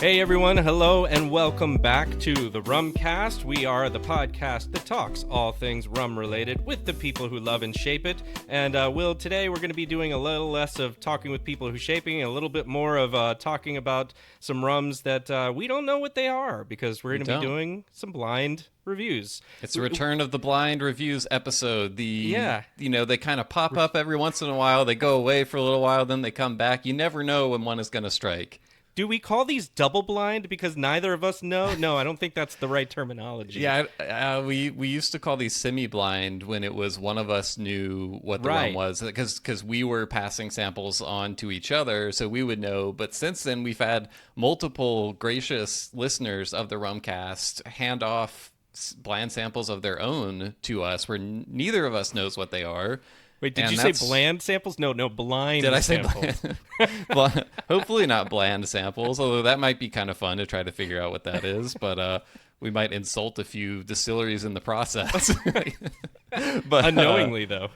Hey everyone, hello and welcome back to the Rumcast. We are the podcast that talks all things rum related with the people who love and shape it. And Will, today we're going to be doing a little less of talking with people who shaping, a little bit more of talking about some rums that we don't know what they are, because we're going to be doing some blind reviews. It's a return of the blind reviews episode. They kind of pop up every once in a while. They go away for a little while, then they come back. You never know when one is going to strike. Do we call these double blind because neither of us know? No, I don't think that's the right terminology. Yeah, we used to call these semi-blind when it was one of us knew what the rum was, because we were passing samples on to each other, so we would know. But since then, we've had multiple gracious listeners of the Rumcast hand off blind samples of their own to us, where neither of us knows what they are. Wait, did you say bland samples? No, blind samples. Did I samples. say bland? Hopefully not bland samples, although that might be kind of fun to try to figure out what that is. But we might insult a few distilleries in the process. But unknowingly, though.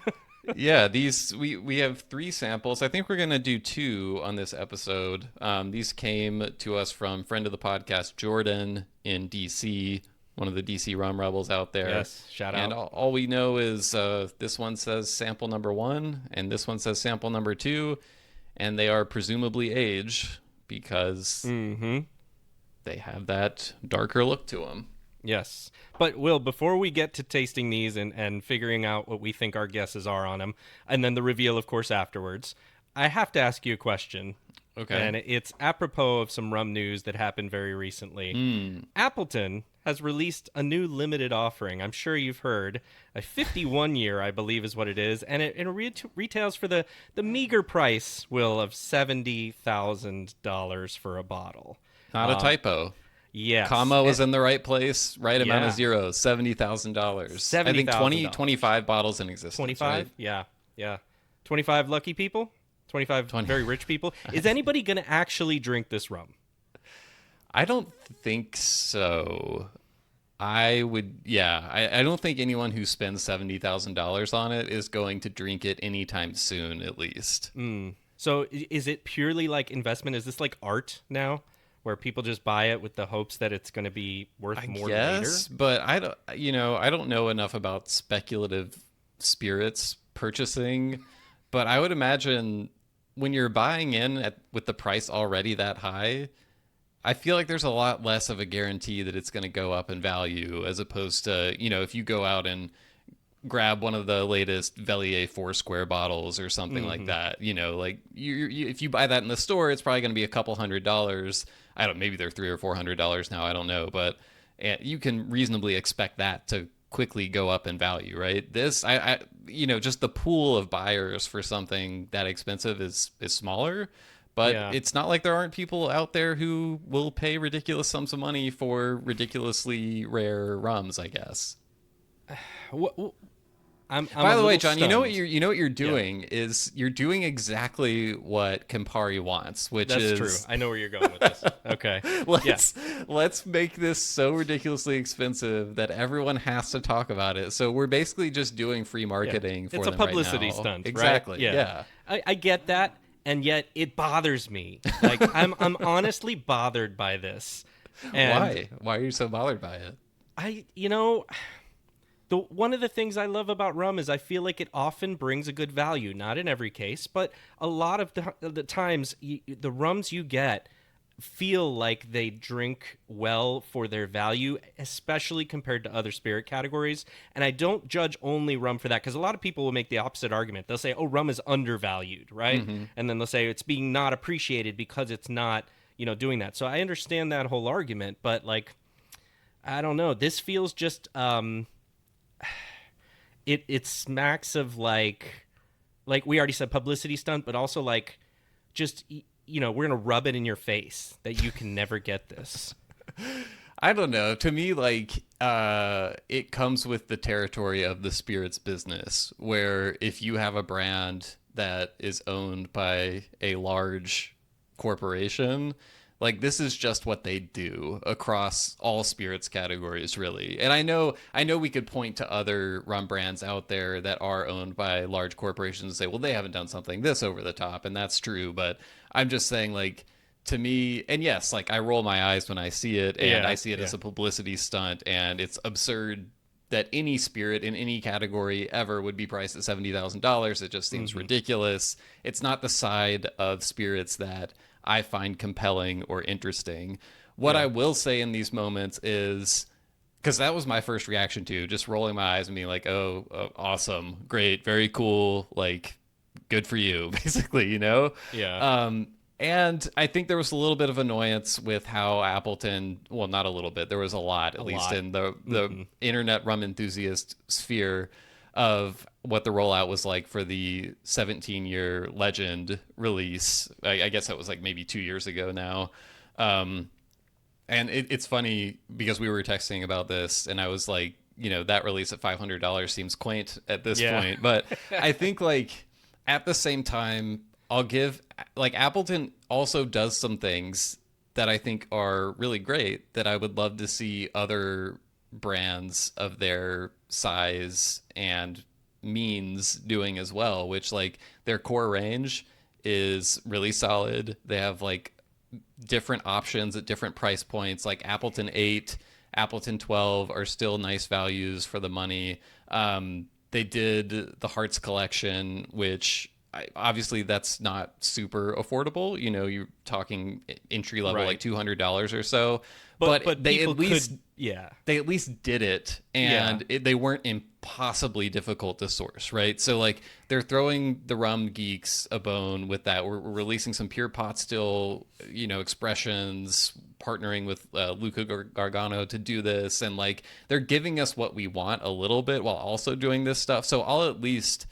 Yeah, we have 3 samples. I think we're going to do 2 on this episode. These came to us from friend of the podcast, Jordan, in D.C., one of the DC rum rebels out there. Yes, shout out. And all we know is this one says sample number 1, and this one says sample number 2, and they are presumably aged because they have that darker look to them. Yes. But, Will, before we get to tasting these and figuring out what we think our guesses are on them, and then the reveal, of course, afterwards, I have to ask you a question. Okay. And it's apropos of some rum news that happened very recently. Appleton has released a new limited offering. I'm sure you've heard. A 51 year, I believe, is what it is. And it retails for the meager price, Will, of $70,000 for a bottle. Not a typo. Yes. Comma was in the right place, right amount of zeros, $70,000. I think 25 bottles in existence. 25? Right? Yeah. 25 lucky people? 25 very rich people. Is anybody going to actually drink this rum? I don't think so. I don't think anyone who spends $70,000 on it is going to drink it anytime soon, at least. So is it purely like investment? Is this like art now, where people just buy it with the hopes that it's going to be worth more later? But I don't know enough about speculative spirits purchasing, but I would imagine when you're buying in with the price already that high, I feel like there's a lot less of a guarantee that it's going to go up in value, as opposed to, if you go out and grab one of the latest Vellier 4 square bottles or something like that, like if you buy that in the store, it's probably going to be a couple $100. Maybe they're $300 or $400 now. I don't know, but you can reasonably expect that to quickly go up in value, right? This, just the pool of buyers for something that expensive is smaller, but it's not like there aren't people out there who will pay ridiculous sums of money for ridiculously rare rums, I guess. By the way, John, stunned. you know what you're doing is you're doing exactly what Campari wants, which is true. I know where you're going with this. Okay. Let's make this so ridiculously expensive that everyone has to talk about it. So we're basically just doing free marketing for them right now. It's a publicity stunt, exactly. Right? Yeah. I get that, and yet it bothers me. Like I'm honestly bothered by this. And Why are you so bothered by it? One of the things I love about rum is I feel like it often brings a good value. Not in every case, but a lot of the times, the rums you get feel like they drink well for their value, especially compared to other spirit categories. And I don't judge only rum for that, because a lot of people will make the opposite argument. They'll say, oh, rum is undervalued, right? And then they'll say it's being not appreciated because it's not, doing that. So I understand that whole argument, but like, I don't know. This feels just... It smacks of like we already said, publicity stunt, but also like just, we're going to rub it in your face that you can never get this. I don't know. To me, like, it comes with the territory of the spirits business, where if you have a brand that is owned by a large corporation, like, this is just what they do across all spirits categories, really. And I know we could point to other rum brands out there that are owned by large corporations and say, well, they haven't done something this over the top, and that's true. But I'm just saying, like, to me, and yes, like I roll my eyes when I see it, and Yeah, I see it as a publicity stunt, and it's absurd that any spirit in any category ever would be priced at $70,000. It just seems ridiculous. It's not the side of spirits that I find compelling or interesting. What I will say in these moments is, because that was my first reaction to just rolling my eyes and being like, oh, awesome, great, very cool, like good for you, basically, you know? Yeah. And I think there was a little bit of annoyance with how Appleton, well, not a little bit, there was a lot, at least in the internet rum enthusiast sphere, of what the rollout was like for the 17-year Legend release. I guess that was like maybe 2 years ago now. And it's funny because we were texting about this, and I was like, you know, that release at $500 seems quaint at this point. But I think, like, at the same time, I'll give, like, Appleton also does some things that I think are really great that I would love to see other brands of their size and means doing as well, which, like, their core range is really solid. They have, like, different options at different price points, like Appleton 8, Appleton 12 are still nice values for the money. They did the Hearts collection, which obviously that's not super affordable. You know, you're talking entry level, like $200 or so. But they at least they at least did it, and they weren't impossibly difficult to source, right? So like they're throwing the rum geeks a bone with that. We're releasing some pure pot still, you know, expressions, partnering with Luca Gargano to do this, and like they're giving us what we want a little bit while also doing this stuff. So I'll at least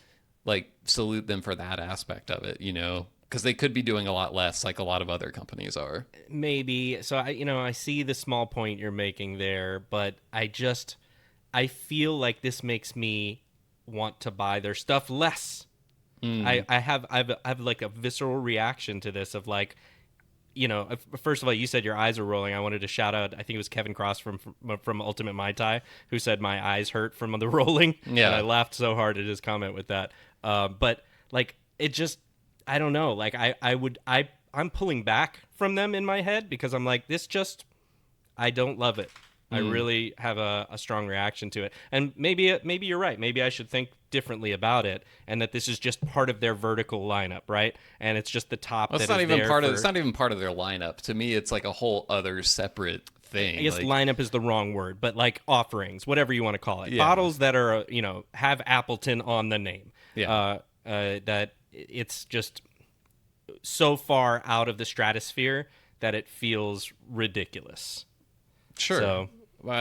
like salute them for that aspect of it, you know, because they could be doing a lot less, like a lot of other companies are. Maybe. So I see the small point you're making there, but I feel like this makes me want to buy their stuff less. I have like a visceral reaction to this of like, you know, first of all, you said your eyes are rolling. I wanted to shout out, I think it was Kevin Cross from Ultimate Mai Tai, who said my eyes hurt from the rolling. Yeah. And I laughed so hard at his comment with that. But like, it just, I don't know. Like I'm pulling back from them in my head because I'm like, I don't love it. I really have a strong reaction to it. And maybe you're right. Maybe I should think differently about it, and that this is just part of their vertical lineup, right? And it's just the top. Well, it's not even part of. It's not even part of their lineup. To me, it's like a whole other separate thing. I guess like, lineup is the wrong word, but like offerings, whatever you want to call it, bottles that are have Appleton on the name. Yeah. That it's just so far out of the stratosphere that it feels ridiculous. Sure. So,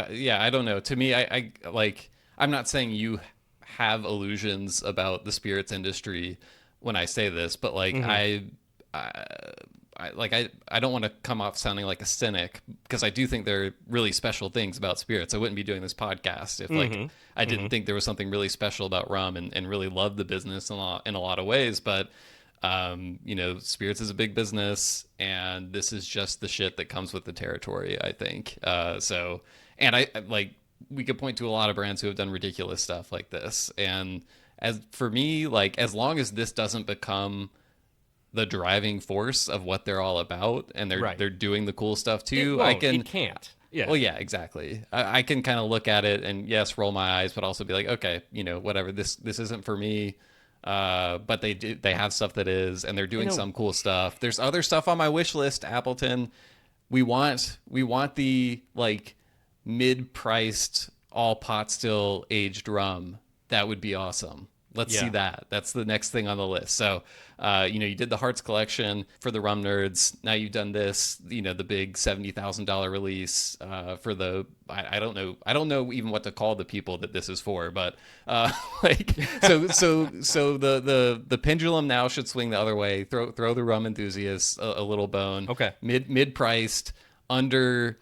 yeah, I don't know. To me, I like. I'm not saying you have illusions about the spirits industry when I say this, but like I don't want to come off sounding like a cynic, because I do think there are really special things about spirits. I wouldn't be doing this podcast if like I didn't think there was something really special about rum and really loved the business in a lot of ways. But you know, spirits is a big business, and this is just the shit that comes with the territory, I think. So, and I like, we could point to a lot of brands who have done ridiculous stuff like this. And as for me, like, as long as this doesn't become the driving force of what they're all about, and they're doing the cool stuff too, it can't. Yeah. Well, yeah, exactly. I can kind of look at it and yes, roll my eyes, but also be like, okay, you know, whatever. This isn't for me. But they have stuff that is, and they're doing some cool stuff. There's other stuff on my wish list, Appleton. We want the like mid-priced all pot still aged rum. That would be awesome. Let's see that. That's the next thing on the list. So, you know, you did the Hearts collection for the rum nerds. Now you've done this, you know, the big $70,000 release for the, I don't know even what to call the people that this is for, but like, so the pendulum now should swing the other way. Throw the rum enthusiasts a little bone. Okay. Mid-priced, under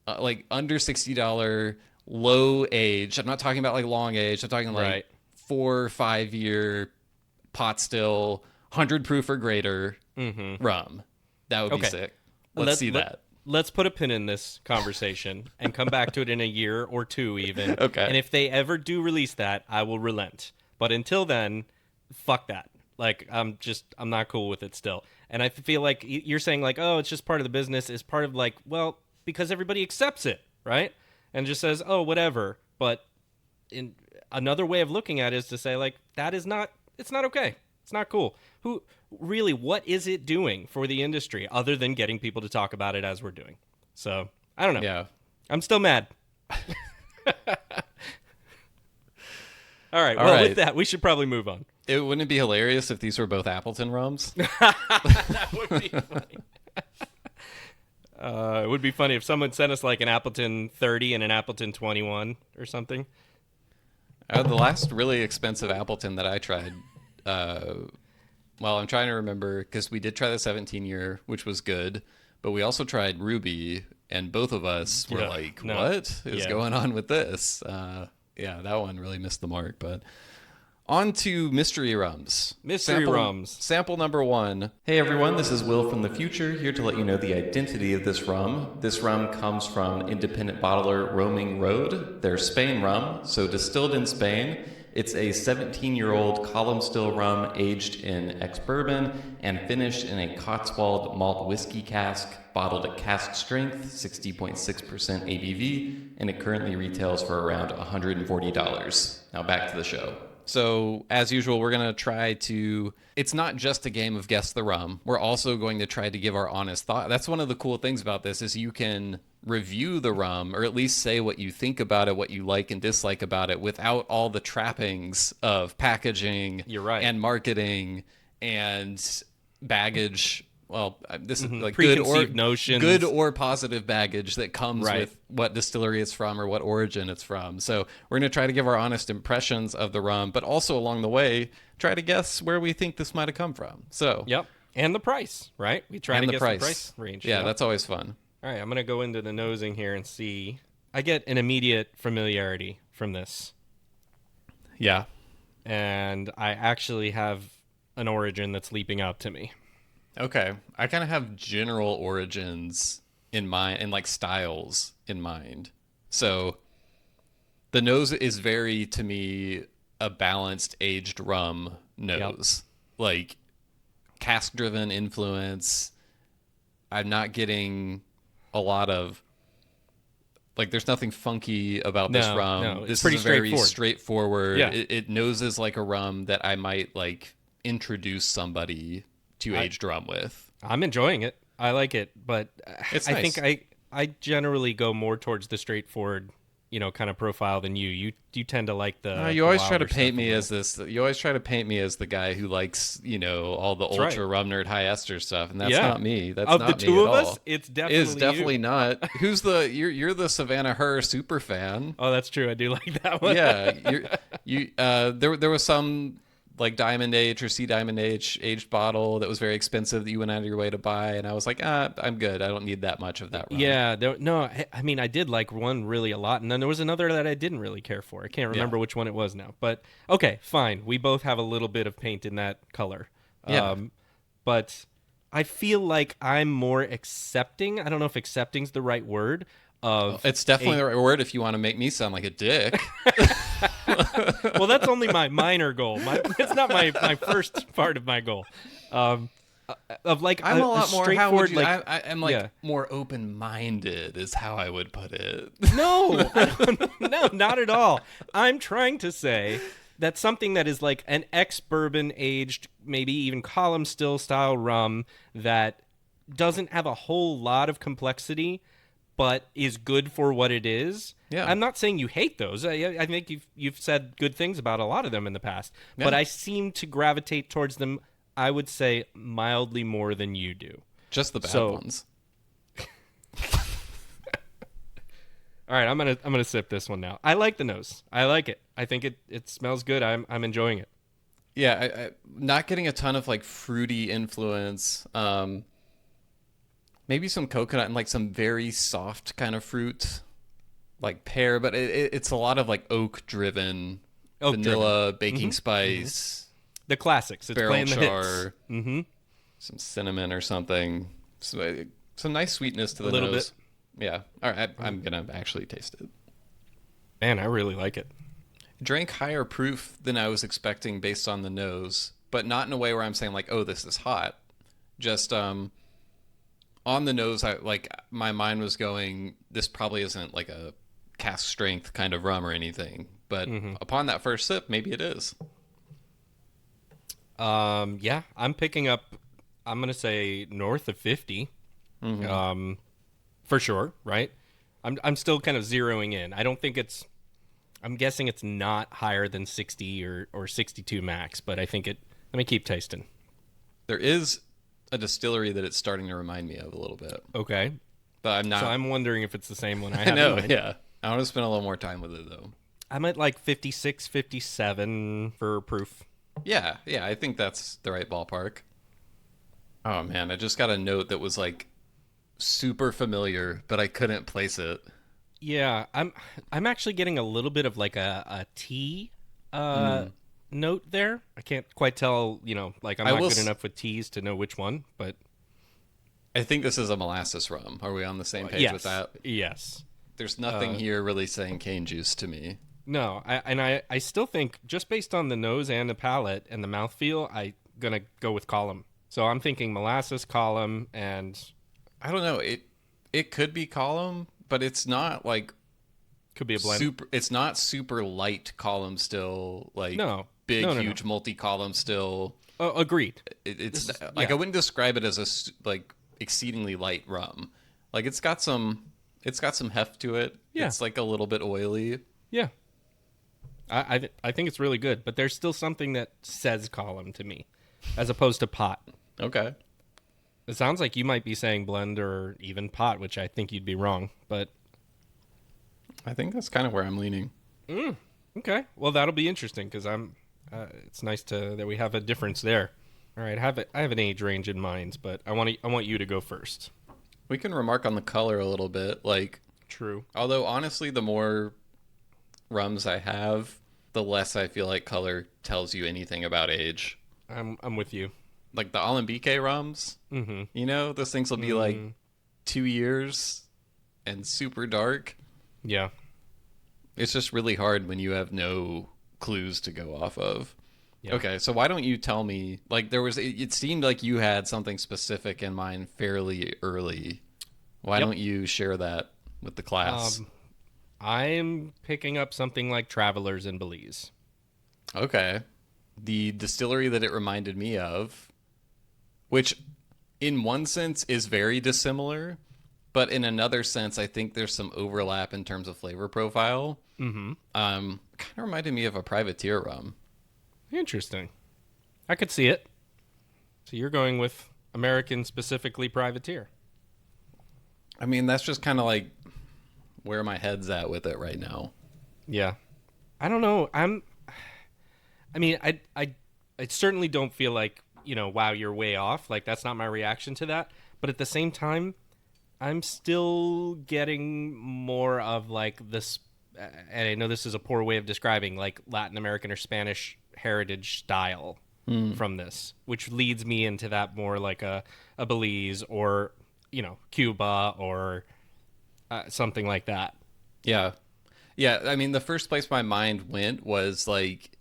$60, low age. I'm not talking about like long age. I'm talking like 4 or 5 year pot still, 100 proof or greater rum. That would be sick. Let's see that. Let's put a pin in this conversation and come back to it in a year or two even. Okay. And if they ever do release that, I will relent. But until then, fuck that. Like, I'm not cool with it still. And I feel like you're saying like, oh, it's just part of the business, is part of like, well, because everybody accepts it, right? And just says, oh, whatever. But in another way of looking at it is to say like, that is not, it's not okay. It's not cool. Who really, what is it doing for the industry other than getting people to talk about it as we're doing? So I don't know. Yeah. I'm still mad. All right. All Well, right. with that, we should probably move on. Wouldn't it be hilarious if these were both Appleton rums? That would be funny. It would be funny if someone sent us like an Appleton 30 and an Appleton 21 or something. The last really expensive Appleton that I tried, well, I'm trying to remember because we did try the 17-year, which was good, but we also tried Ruby, and both of us were like, what is going on with this? Yeah, that one really missed the mark, but... On to mystery rums. Rums. Sample number 1. Hey everyone, this is Will from the future, here to let you know the identity of this rum. This rum comes from independent bottler Roaming Road. They're Spain Rum, so distilled in Spain. It's a 17-year-old column still rum aged in ex-bourbon and finished in a Cotswold malt whiskey cask, bottled at cask strength, 60.6% ABV, and it currently retails for around $140. Now back to the show. So, as usual, we're going to try to... It's not just a game of Guess the Rum. We're also going to try to give our honest thought. That's one of the cool things about this is you can review the rum, or at least say what you think about it, what you like and dislike about it, without all the trappings of packaging and marketing and baggage. Well, this is like notions, good or positive baggage that comes with what distillery it's from or what origin it's from. So we're going to try to give our honest impressions of the rum, but also along the way, try to guess where we think this might have come from. So and the price, right? We try to guess the price range. Yeah, that's always fun. All right, I'm going to go into the nosing here and see. I get an immediate familiarity from this. Yeah. And I actually have an origin that's leaping out to me. Okay. I kind of have general origins in mind and like styles in mind. So the nose is very, to me, a balanced aged rum nose. Like cask driven influence. I'm not getting a lot of like there's nothing funky about this rum. No, this pretty is very straightforward. Yeah. It noses like a rum that I might like introduce somebody to aged rum with. I'm enjoying it. I like it, but it's I nice. think I generally go more towards the straightforward, kind of profile than you. You tend to like the. You always try to paint me as this. You always try to paint me as the guy who likes, all the ultra rum nerd high ester stuff, and that's not me. That's of not the me two at of all. us. It's definitely not. Who's the? You're the Savannah Her super fan. Oh, that's true. I do like that one. Yeah, there was some like Diamond Age or Sea Diamond Age aged bottle that was very expensive that you went out of your way to buy, and I was like, I'm good. I don't need that much of that rum. Yeah, I mean, I did like one really a lot, and then there was another that I didn't really care for. I can't remember which one it was now, but okay, fine. We both have a little bit of paint in that color. Yeah. But I feel like I'm more accepting. I don't know if accepting's the right word. It's definitely the right word if you want to make me sound like a dick. Well, that's only my minor goal. It's not my first part of my goal. Of like I'm a lot more. How would you? Like, I'm like more open-minded is how I would put it. No, no, not at all. I'm trying to say that something that is like an ex-bourbon aged, maybe even column still style rum that doesn't have a whole lot of complexity, but is good for what it is. Yeah. I'm not saying you hate those. I think you've said good things about a lot of them in the past, but I seem to gravitate towards them, I would say, mildly more than you do. Just the bad ones. All right, I'm gonna sip this one now. I like the nose. I like it. I think it smells good. I'm enjoying it. Yeah, I not getting a ton of like fruity influence. Maybe some coconut and like some very soft kind of fruit, like pear, but it's a lot of like oak driven, vanilla, baking spice, the classics. It's barrel playing the char, hits. some cinnamon or something. Some nice sweetness to the little nose. Yeah. All right, I'm gonna actually taste it. Man, I really like it. Drank higher proof than I was expecting based on the nose, but not in a way where I'm saying like, oh, this is hot. Just on the nose, I like my mind was going, this probably isn't like a cask strength kind of rum or anything. But upon that first sip, maybe it is. Yeah, I'm picking up. I'm gonna say north of 50. For sure, right? I'm still kind of zeroing in. I don't think it's. I'm guessing it's not higher than 60 or 62 max, but I think it. Let me keep tasting. There is a distillery that it's starting to remind me of a little bit, Okay, but I'm not. so I'm wondering if it's the same one I I have know, in mind. yeah. I want to spend a little more time with it though. I'm at like 56, 57 for proof. Yeah, yeah, I think that's the right ballpark. Oh man, I just got a note that was like super familiar, but I couldn't place it. Yeah, I'm actually getting a little bit of like a tea note there. I can't quite tell, like I'm I not will good s- enough with teas to know which one, but I think this is a molasses rum. Are we on the same page yes. with that? Yes. There's nothing here really saying cane juice to me. No, I still think just based on the nose and the palate and the mouthfeel, I'm gonna go with column. So I'm thinking molasses column and I don't know. It could be column, but it's not like could be a blend. super. It's not super light column still. Like No. big, No. huge multi column still. Agreed. It's This is- like yeah. I wouldn't describe it as like exceedingly light rum. Like it's got some heft to it. Yeah. It's like a little bit oily. Yeah. I think it's really good, but there's still something that says column to me, as opposed to pot. Okay. It sounds like you might be saying blend or even pot, which I think you'd be wrong. But I think that's kind of where I'm leaning. okay, well that'll be interesting because I'm. It's nice that we have a difference there. All right, I have an age range in mind, but I want you to go first. We can remark on the color a little bit. Like, True. although honestly, the more rums I have, the less I feel like color tells you anything about age. I'm with you. Like the Alembique rums, those things will be like 2 years and super dark. Yeah. It's just really hard when you have no clues to go off of. Yeah. Okay, so why don't you tell me, like it seemed like you had something specific in mind fairly early. Why don't you share that with the class? I'm picking up something like Travelers in Belize. Okay. The distillery that it reminded me of, which in one sense is very dissimilar, but in another sense, I think there's some overlap in terms of flavor profile. Kind of reminded me of a privateer rum. Interesting. I could see it. So you're going with American, specifically privateer. I mean, that's just kind of like where my head's at with it right now. Yeah. I don't know. I certainly don't feel like, wow, you're way off. Like, that's not my reaction to that. But at the same time, I'm still getting more of like this, and I know this is a poor way of describing, like Latin American or Spanish heritage style from this, which leads me into that more like a Belize or, Cuba or something like that. Yeah. Yeah, I mean, the first place my mind went was like,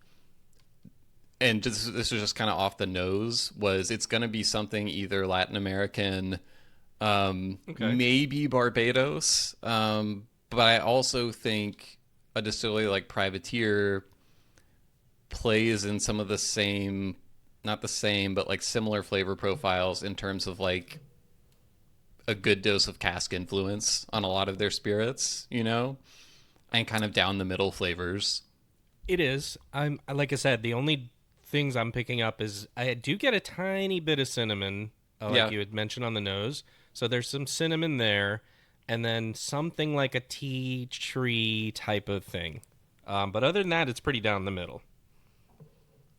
and this was just kind of off the nose, was it's going to be something either Latin American, maybe Barbados, but I also think a distillery like Privateer plays in some of the same, not the same, but like similar flavor profiles in terms of like a good dose of cask influence on a lot of their spirits, and kind of down the middle flavors. It is. Like I said, the only things I'm picking up is I do get a tiny bit of cinnamon, like you had mentioned on the nose. So there's some cinnamon there, and then something like a tea tree type of thing. But other than that, it's pretty down the middle.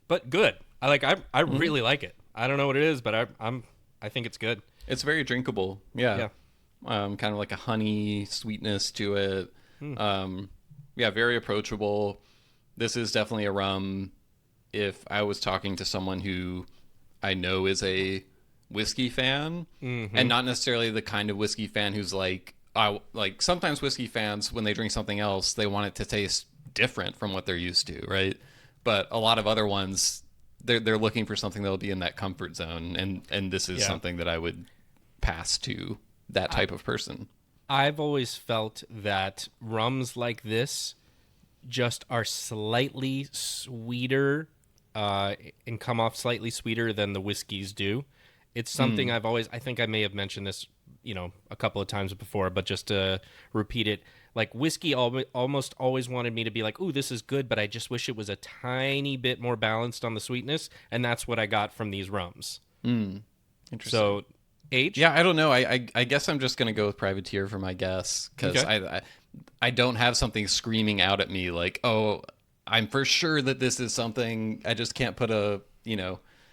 But good. I really like it. I don't know what it is, but I think it's good. It's very drinkable. Yeah. Kind of like a honey sweetness to it. Very approachable. This is definitely a rum. If I was talking to someone who I know is a whiskey fan, and not necessarily the kind of whiskey fan who's like sometimes whiskey fans, when they drink something else, they want it to taste different from what they're used to, right? But a lot of other ones, they're looking for something that'll be in that comfort zone, and this is Yeah. something that I would pass to that type of person. I've always felt that rums like this just are slightly sweeter and come off slightly sweeter than the whiskeys do. It's something I think I may have mentioned this, a couple of times before, but just to repeat it, like whiskey almost always wanted me to be like, ooh, this is good, but I just wish it was a tiny bit more balanced on the sweetness, and that's what I got from these rums. Interesting. So, age? Yeah, I don't know. I guess I'm just gonna go with privateer for my guess because Okay. I don't have something screaming out at me like, oh, I'm for sure that this is something. I just can't put a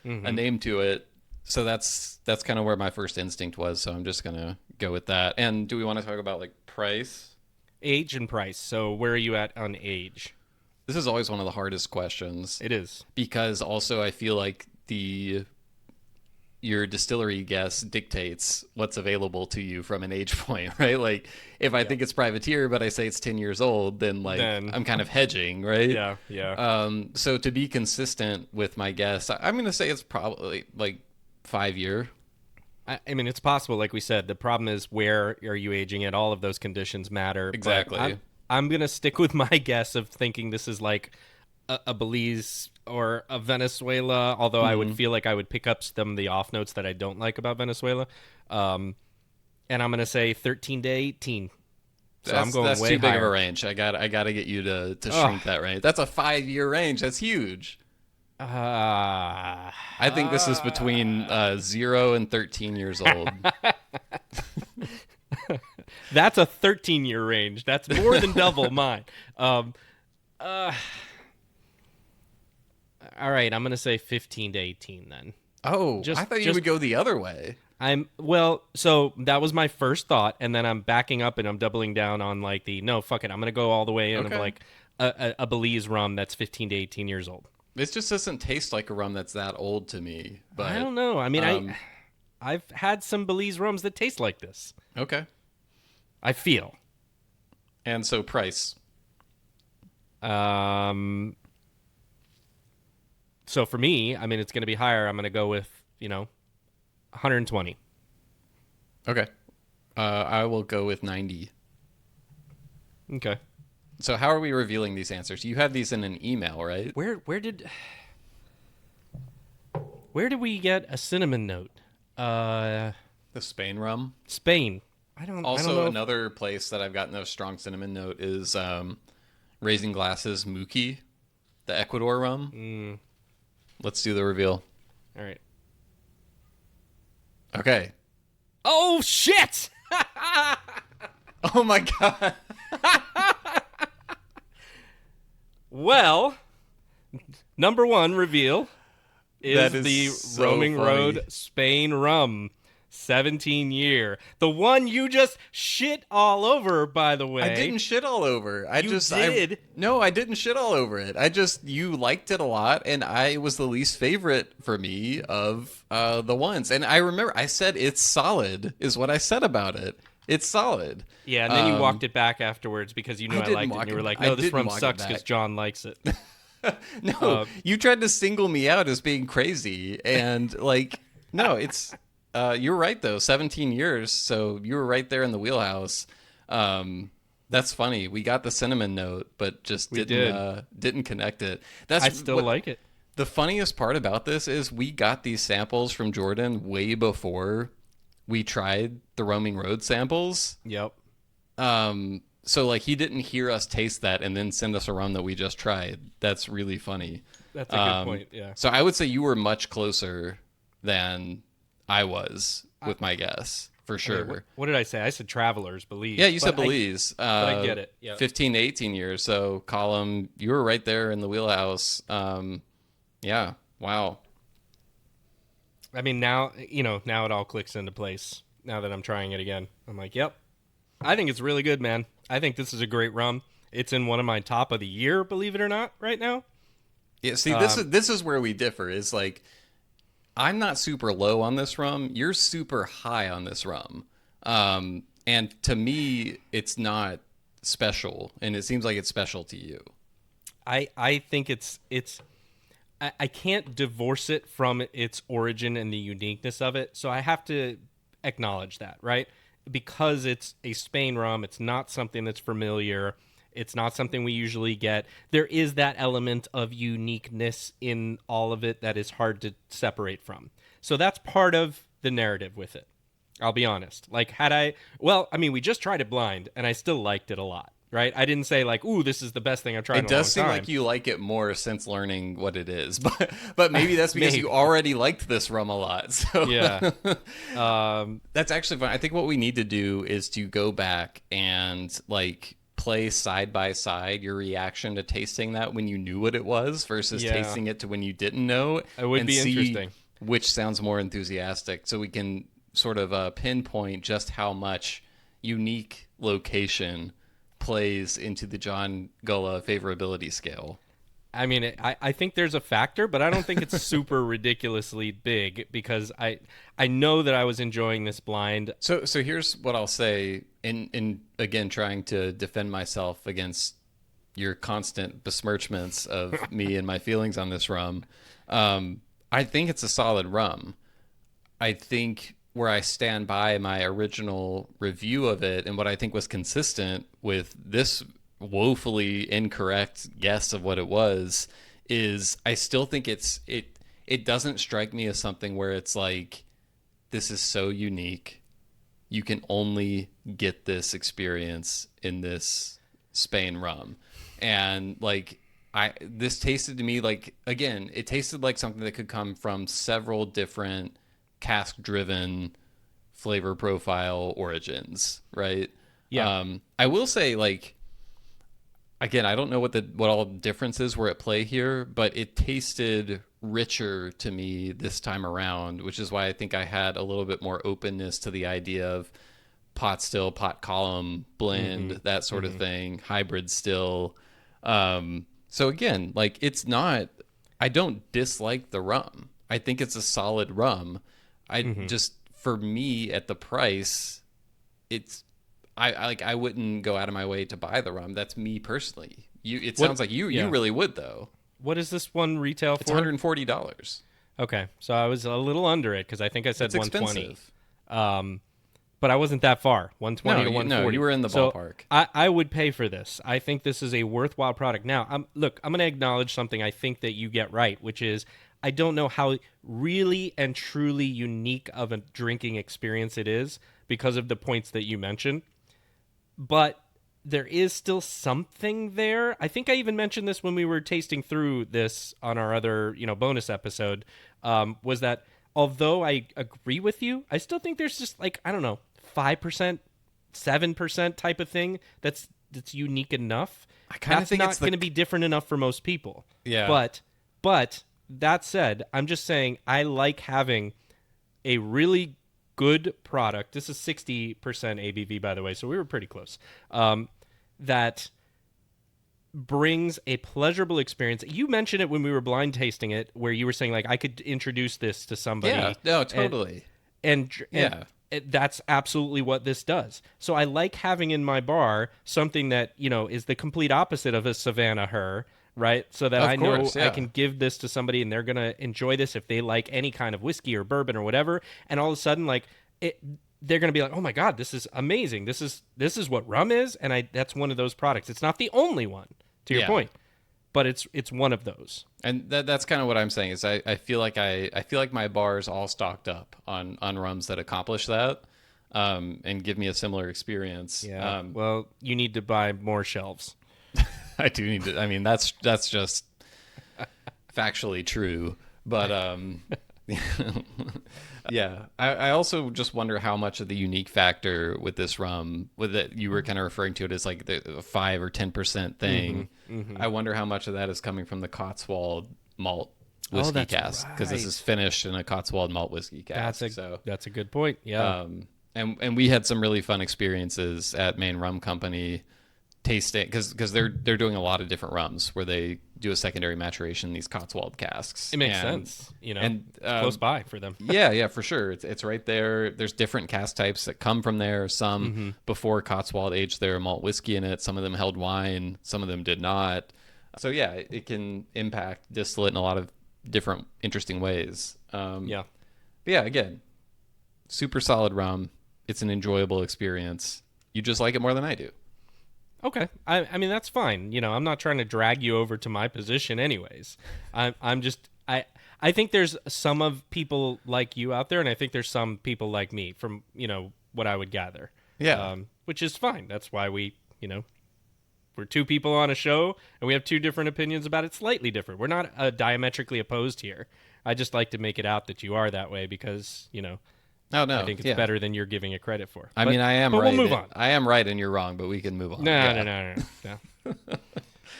name to it. So that's kind of where my first instinct was. So I'm just gonna go with that. And do we want to talk about like price? Age and price. So, where are you at on age? This is always one of the hardest questions It is. because also I feel like your distillery guess dictates what's available to you from an age point, right? Like if I think it's privateer, but I say it's 10 years old, then I'm kind of hedging, right? Yeah. So to be consistent with my guess, I'm going to say it's probably like 5 year. I mean, it's possible, like we said. The problem is, where are you aging it? All of those conditions matter. Exactly. But I'm going to stick with my guess of thinking this is like a Belize or a Venezuela, although I would feel like I would pick up some of the off notes that I don't like about Venezuela. And I'm going to say 13 to 18. So I'm going that's way too big higher. of a range. I got to get you to shrink that range. That's a 5 year range. That's huge. I think this is between 0 and 13 years old. That's a 13-year range. That's more than double mine. All right, I'm going to say 15 to 18 then. Oh, I thought you would go the other way. So that was my first thought, and then I'm backing up and I'm doubling down on like no, fuck it, I'm gonna go all the way in of Okay. like a Belize rum that's 15 to 18 years old. This just doesn't taste like a rum that's that old to me. But I don't know. I mean, I've had some Belize rums that taste like this. okay. I feel. And so price. So for me, I mean, it's gonna be higher. I'm gonna go with 120. Okay. I will go with 90. Okay. So how are we revealing these answers? You had these in an email, right? Where did we get a cinnamon note? The Spain rum. Spain. I don't Also, know. another place that I've gotten a strong cinnamon note is Raising Glasses Mookie, the Ecuador rum. Let's do the reveal. All right. Okay. Oh shit! Oh my god. Well, number one reveal That is is the so Roaming funny. Road Spain Rum, 17-year. The one you just shit all over, by the way. I didn't shit all over. You did? No, I didn't shit all over it. You liked it a lot, and it was the least favorite for me of the ones. And I remember I said it's solid, is what I said about it. It's solid. Yeah, and then you walked it back afterwards because you knew I didn't liked it, walk and you were it- like, I no, this didn't rum walk it sucks because back. John likes it. No, you tried to single me out as being crazy, and like, no, it's you're right though. 17 years, so you were right there in the wheelhouse. That's funny. We got the cinnamon note, but just didn't connect it. I still like it. The funniest part about this is we got these samples from Jordan way before we tried the Roaming Road samples. Yep. So like he didn't hear us taste that and then send us a rum that we just tried. That's really funny. That's a good point, yeah. So I would say you were much closer than I was with my guess, for sure. What did I say? I said Travelers, Belize. Yeah, you said But Belize. I get it, yeah. 15 to 18 years. So Column, you were right there in the wheelhouse. Yeah. Wow. I mean, now it all clicks into place. Now that I'm trying it again, I'm like, yep. I think it's really good, man. I think this is a great rum. It's in one of my top of the year, believe it or not, right now. Yeah, see, this is where we differ. Is like, I'm not super low on this rum. You're super high on this rum. And to me, it's not special, and it seems like it's special to you. I think it's I can't divorce it from its origin and the uniqueness of it. So I have to acknowledge that, right? Because it's a Spain rum, it's not something that's familiar. It's not something we usually get. There is that element of uniqueness in all of it that is hard to separate from. So that's part of the narrative with it. I'll be honest. Like, we just tried it blind and I still liked it a lot, right? I didn't say, like, ooh, this is the best thing I've tried in It a long does seem time. like you like it more since learning what it is, but maybe that's because Maybe. you already liked this rum a lot. So Yeah. that's actually fun. I think what we need to do is to go back and like play side by side your reaction to tasting that when you knew what it was versus Yeah. tasting it to when you didn't know, It would and be see interesting. which sounds more enthusiastic, so we can sort of pinpoint just how much unique location plays into the John Gulla favorability scale. I mean, I think there's a factor, but I don't think it's super ridiculously big because I know that I was enjoying this blind. So here's what I'll say in again trying to defend myself against your constant besmirchments of me and my feelings on this rum. I think it's a solid rum. I think where I stand by my original review of it and what I think was consistent with this woefully incorrect guess of what it was is I still think it doesn't strike me as something where it's like, this is so unique. You can only get this experience in this Spain rum. And like this tasted to me like, again, it tasted like something that could come from several different cask driven flavor profile origins, right? Yeah. I will say, like, again, I don't know what all the differences were at play here, but it tasted richer to me this time around, which is why I think I had a little bit more openness to the idea of pot still, pot column blend, that sort of thing, hybrid still. So again, like, it's not, I don't dislike the rum. I think it's a solid rum. I just, for me at the price, it's, I wouldn't go out of my way to buy the rum. That's me personally. It sounds like you really would though. What is this one retail for? It's $140. Okay, so I was a little under it because I think I said It's 120. expensive. But I wasn't that far. 120 to 140. No, you were in the So ballpark. I would pay for this. I think this is a worthwhile product. Now, I'm going to acknowledge something I think that you get right, which is I don't know how really and truly unique of a drinking experience it is because of the points that you mentioned. But there is still something there. I think I even mentioned this when we were tasting through this on our other, bonus episode, was that although I agree with you, I still think there's just like, I don't know, 5%, 7% type of thing that's unique enough. I kind of think not it's going to be different enough for most people. Yeah. But that said, I'm just saying I like having a really good product. This is 60% ABV, by the way, so we were pretty close. That brings a pleasurable experience. You mentioned it when we were blind tasting it, where you were saying like I could introduce this to somebody. Yeah, no, totally. And that's absolutely what this does. So I like having in my bar something that is the complete opposite of a Savannah Her, right? So that Of I know course, yeah. I can give this to somebody and they're gonna enjoy this if they like any kind of whiskey or bourbon or whatever. And all of a sudden, like they're gonna be like, "Oh my god, this is amazing! This is what rum is." And that's one of those products. It's not the only one, to your point, but it's one of those. And that's kind of what I'm saying is I feel like I feel like my bar is all stocked up on rums that accomplish that, and give me a similar experience. Yeah. Well, you need to buy more shelves. I do need to. I mean, that's just factually true. But yeah, I also just wonder how much of the unique factor with this rum, with it, you were kind of referring to it as like the 5 or 10% thing. I wonder how much of that is coming from the Cotswold malt whiskey that's cask, because this is finished in a Cotswold malt whiskey cask. That's a good point. Yeah. And we had some really fun experiences at Maine Rum Company tasting, because they're doing a lot of different rums where they do a secondary maturation in these Cotswold casks. It makes sense, and close by for them. yeah, for sure. It's right there. There's different cask types that come from there. Some before Cotswold aged their malt whiskey in it. Some of them held wine. Some of them did not. So yeah, it can impact distillate in a lot of different interesting ways. Yeah. But yeah, again, super solid rum. It's an enjoyable experience. You just like it more than I do. Okay. I mean, that's fine. I'm not trying to drag you over to my position anyways. I'm just, I think there's some of people like you out there, and I think there's some people like me from, what I would gather. Yeah. Which is fine. That's why we're two people on a show, and we have two different opinions about it, slightly different. We're not diametrically opposed here. I just like to make it out that you are that way because, Oh, no. I think it's better than you're giving it credit for. I mean, I am but right. We'll move on. I am right and you're wrong, but we can move on. No.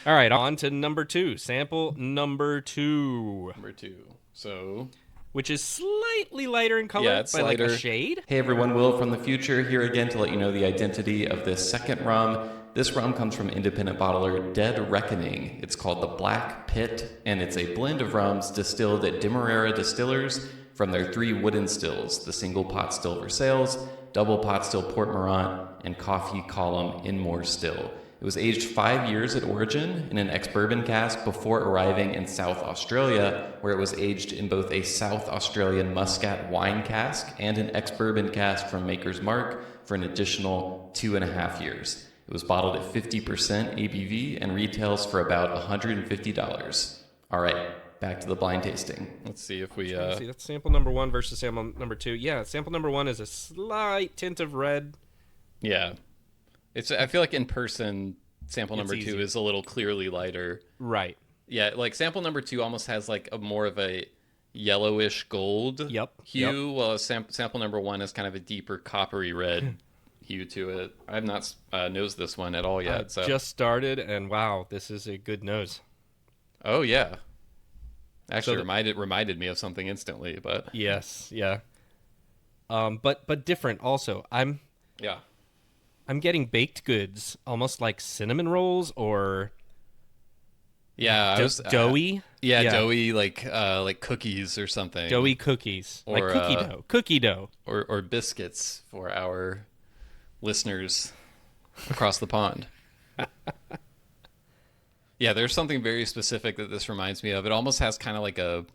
All right, on to number 2. Sample number 2. Number 2. So, which is slightly lighter in color yeah, it's by lighter. Like a shade. Hey everyone, Will from the future here again to let you know the identity of this second rum. This rum comes from independent bottler Dead Reckoning. It's called the Black Pit, and it's a blend of rums distilled at Demerara Distillers from their 3 wooden stills, the single pot still Versailles, double pot still Port Mourant, and coffee column Enmore still. It was aged 5 years at origin in an ex-bourbon cask before arriving in South Australia, where it was aged in both a South Australian Muscat wine cask and an ex-bourbon cask from Maker's Mark for an additional 2.5 years. It was bottled at 50% ABV and retails for about $150. All right, back to the blind tasting. Let's see if we... See, that's sample number 1 versus sample number 2. Yeah, sample number 1 is a slight tint of red. Yeah. I feel like in person, sample number 2 easier. is a little clearly lighter. Right. Yeah, like sample number 2 almost has like a more of a yellowish gold hue, while sample number 1 is kind of a deeper coppery red hue to it. I have not nosed this one at all yet. So just started, and wow, this is a good nose. Oh yeah, actually reminded me of something instantly, but yes, yeah. But different also. I'm getting baked goods, almost like cinnamon rolls or doughy. Doughy like cookies or something. Doughy cookies, or, like cookie dough, or biscuits for our listeners across the pond. Yeah, there's something very specific that this reminds me of. It almost has kind of like a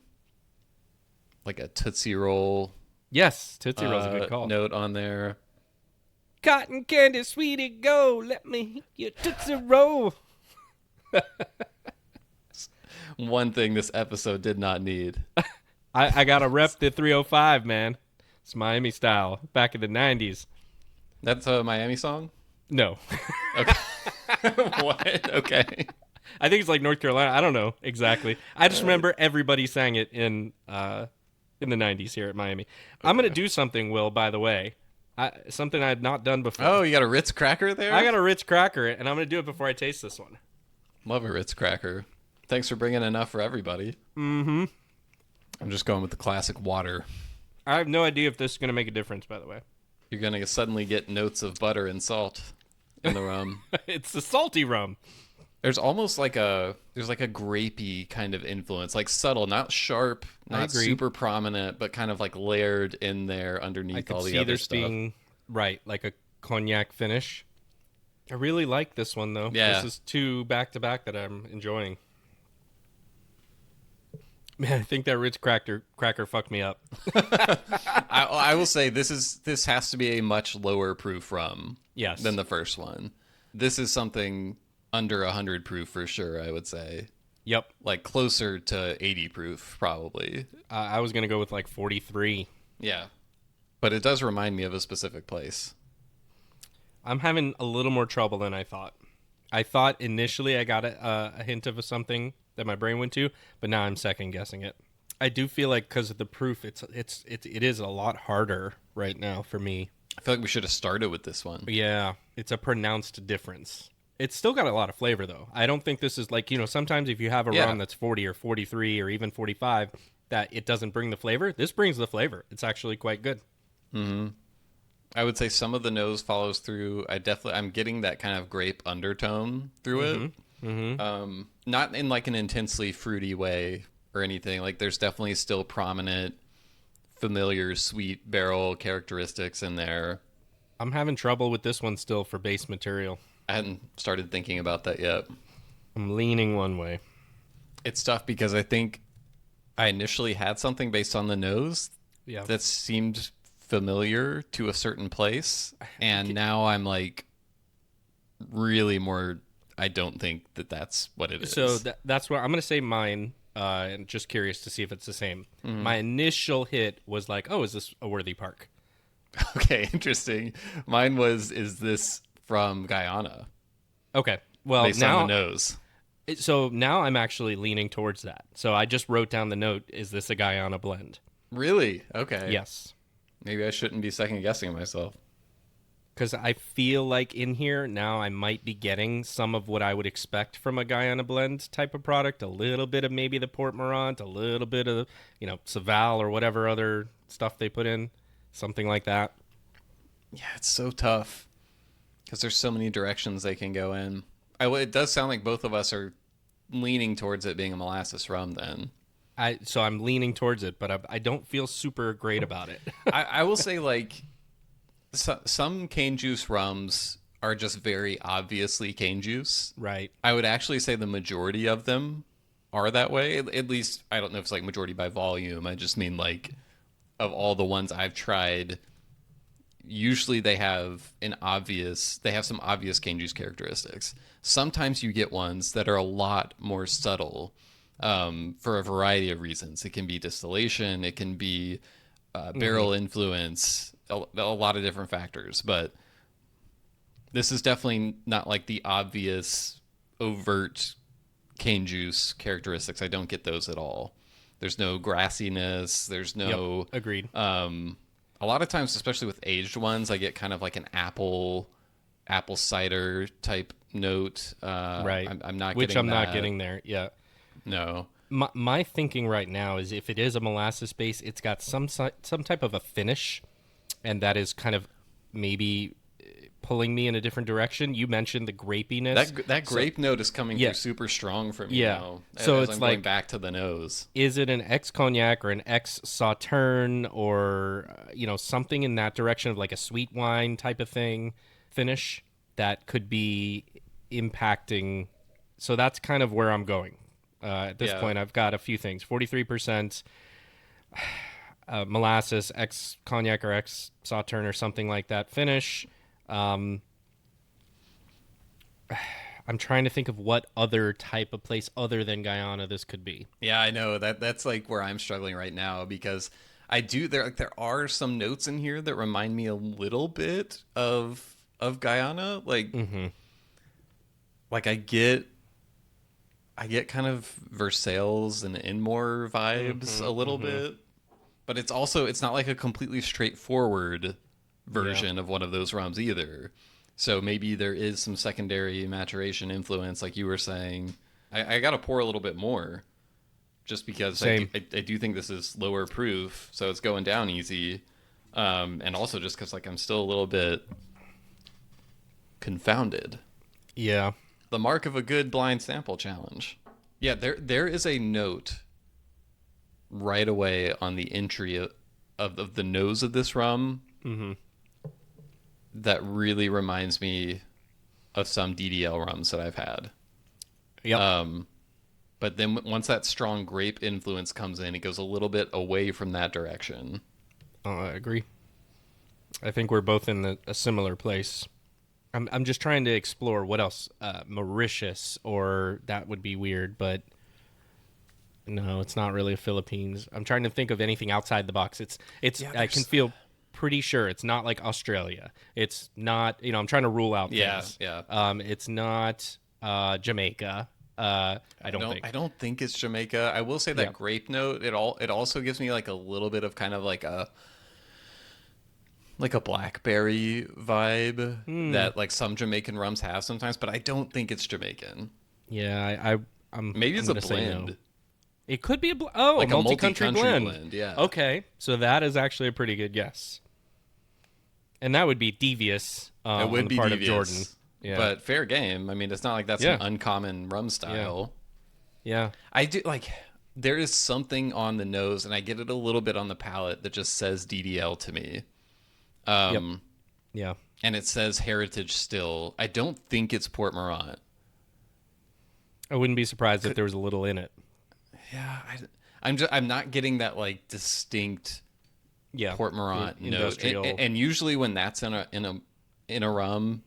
Tootsie Roll. Yes, Tootsie Roll's a good call. Note on there. Cotton candy, sweetie, go. Let me hit your Tootsie Roll. One thing this episode did not need. I got to rep the 305, man. It's Miami style, back in the 90s. That's a Miami song? No. Okay. What? Okay. I think it's like North Carolina. I don't know exactly. I just remember everybody sang it in the 90s here at Miami. Okay. I'm going to do something, Will, by the way. Something I had not done before. Oh, you got a Ritz cracker there? I got a Ritz cracker, and I'm going to do it before I taste this one. Love a Ritz cracker. Thanks for bringing enough for everybody. Mm-hmm. I'm just going with the classic water. I have no idea if this is going to make a difference, by the way. You're going to suddenly get notes of butter and salt in the rum. It's the salty rum. There's almost like a grapey kind of influence, like subtle, not sharp, not super prominent, but kind of like layered in there underneath all the other stuff. Being right, like a cognac finish. I really like this one though. Yeah. This is 2 back-to-back that I'm enjoying. Man, I think that Ritz cracker fucked me up. I will say this has to be a much lower proof rum than the first one. This is something under 100 proof for sure, I would say. Yep. Like closer to 80 proof, probably. I was going to go with like 43. Yeah. But it does remind me of a specific place. I'm having a little more trouble than I thought. I thought initially I got a hint of something that my brain went to, but now I'm second guessing it. I do feel like because of the proof, it is a lot harder right now for me. I feel like we should have started with this one. Yeah, it's a pronounced difference. It's still got a lot of flavor, though. I don't think this is like, sometimes if you have a rum that's 40 or 43 or even 45, that it doesn't bring the flavor. This brings the flavor. It's actually quite good. Mm-hmm. I would say some of the nose follows through. I'm getting that kind of grape undertone through it. Mm-hmm. Not in like an intensely fruity way or anything. Like there's definitely still prominent, familiar, sweet barrel characteristics in there. I'm having trouble with this one still for base material. I hadn't started thinking about that yet. I'm leaning one way. It's tough because I think I initially had something based on the nose Yeah. that seemed familiar to a certain place, and now I'm like really more. I don't think that that's what it So is. that's what I'm gonna say. Mine, and just curious to see if it's the same. My initial hit was like, oh, is this a worthy park? Okay, interesting. Mine was, is this from Guyana Okay. Well, based on the now nose? so now I'm actually leaning towards that. So I just wrote down the note. Is this a Guyana blend? Really? Okay. Yes. Maybe I shouldn't be second guessing myself. Because I feel like in here now I might be getting some of what I would expect from a Guyana blend type of product. A little bit of maybe the Port Mourant, a little bit of, Saval or whatever other stuff they put in. Something like that. Yeah, it's so tough because there's so many directions they can go in. It does sound like both of us are leaning towards it being a molasses rum then. So I'm leaning towards it, but I don't feel super great about it. I will say, like, some cane juice rums are just very obviously cane juice. Right. I would actually say the majority of them are that way. At least, I don't know if it's like majority by volume. I just mean like of all the ones I've tried, usually they have some obvious cane juice characteristics. Sometimes you get ones that are a lot more subtle, for a variety of reasons. It can be distillation, it can be barrel influence, a lot of different factors. But this is definitely not like the obvious, overt cane juice characteristics. I don't get those at all. There's no grassiness. There's no. Yep, agreed. A lot of times, especially with aged ones, I get kind of like an apple cider type note. Right. I'm not Which getting I'm not that. getting there. Yeah. No. My thinking right now is if it is a molasses base, it's got some type of a finish, and that is kind of maybe pulling me in a different direction. You mentioned the grapiness. That grape note is coming yeah. through super strong for me Yeah. now. So as it's I'm like, going back to the nose. is it an ex cognac or an ex sauterne or something in that direction of like a sweet wine type of thing finish that could be impacting? So that's kind of where I'm going. At this point, I've got a few things: 43% molasses, ex cognac or ex sauterne or something like that finish. I'm trying to think of what other type of place other than Guyana this could be. Yeah, I know that's like where I'm struggling right now because there are some notes in here that remind me a little bit of Guyana, like like I get kind of Versailles and Enmore vibes a little bit, but it's not like a completely straightforward version of one of those rums either. So maybe there is some secondary maturation influence, like you were saying. I got to pour a little bit more, just because I do think this is lower proof, so it's going down easy, and also just because like I'm still a little bit confounded. Yeah. The mark of a good blind sample challenge. Yeah, there is a note right away on the entry of the nose of this rum that really reminds me of some DDL rums that I've had. Yep. But then once that strong grape influence comes in, it goes a little bit away from that direction. I agree. I think we're both in a similar place. I'm just trying to explore what else. Mauritius, or that would be weird, but no, it's not really a Philippines. I'm trying to think of anything outside the box. I can feel pretty sure it's not like Australia. It's not, I'm trying to rule out things. Yeah. It's not Jamaica. I don't think. I don't think it's Jamaica. I will say that grape note, it also gives me like a little bit of kind of like a blackberry vibe that like some Jamaican rums have sometimes, but I don't think it's Jamaican. Yeah, maybe it's a blend. No. It could be Like a a multi-country blend. Yeah. Okay, so that is actually a pretty good guess, and that would be devious. It would on the be part devious, of Jordan. Yeah. But fair game. I mean, it's not like that's an uncommon rum style. Yeah. I do like. There is something on the nose, and I get it a little bit on the palate that just says DDL to me. Yeah. And it says heritage still. I don't think it's Port Mourant. I wouldn't be surprised if there was a little in it. Yeah, I'm not getting that like distinct Yeah, Port Mourant note. industrial. And usually when that's in a rum,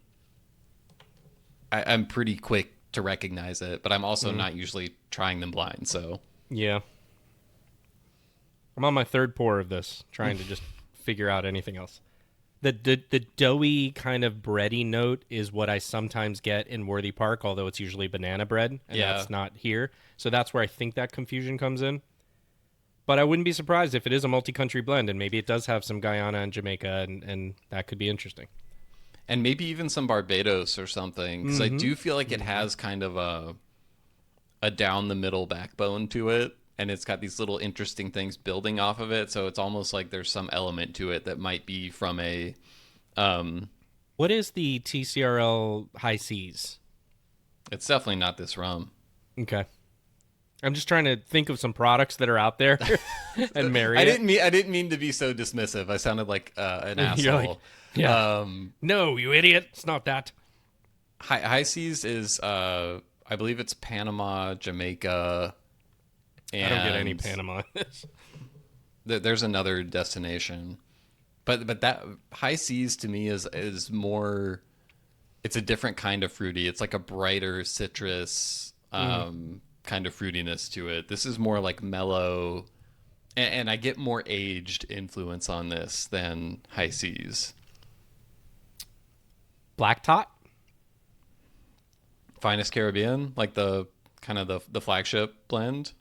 I'm pretty quick to recognize it, but I'm also not usually trying them blind. So Yeah, I'm on my third pour of this, trying to just figure out anything else. The doughy kind of bready note is what I sometimes get in Worthy Park, although it's usually banana bread, and Yeah. that's not here. So that's where I think that confusion comes in. But I wouldn't be surprised if it is a multi-country blend, and maybe it does have some Guyana and Jamaica, and that could be interesting. and maybe even some Barbados or something, because I do feel like it has kind of a down the middle backbone to it, and it's got these little interesting things building off of it. So it's almost like there's some element to it that might be from a What is the TCRL High Seas? it's definitely not this rum. Okay. I'm just trying to think of some products that are out there and marry I it. didn't mean to be so dismissive. I sounded like an asshole. You're like, yeah. Um, No, you idiot. It's not that. High Seas is I believe it's Panama, Jamaica, and I don't get any Panama. there's another destination. But that High Seas to me is more, it's a different kind of fruity. It's like a brighter citrus kind of fruitiness to it. This is more like mellow, and I get more aged influence on this than High Seas. Black Tot? Finest Caribbean, like the kind of the flagship blend.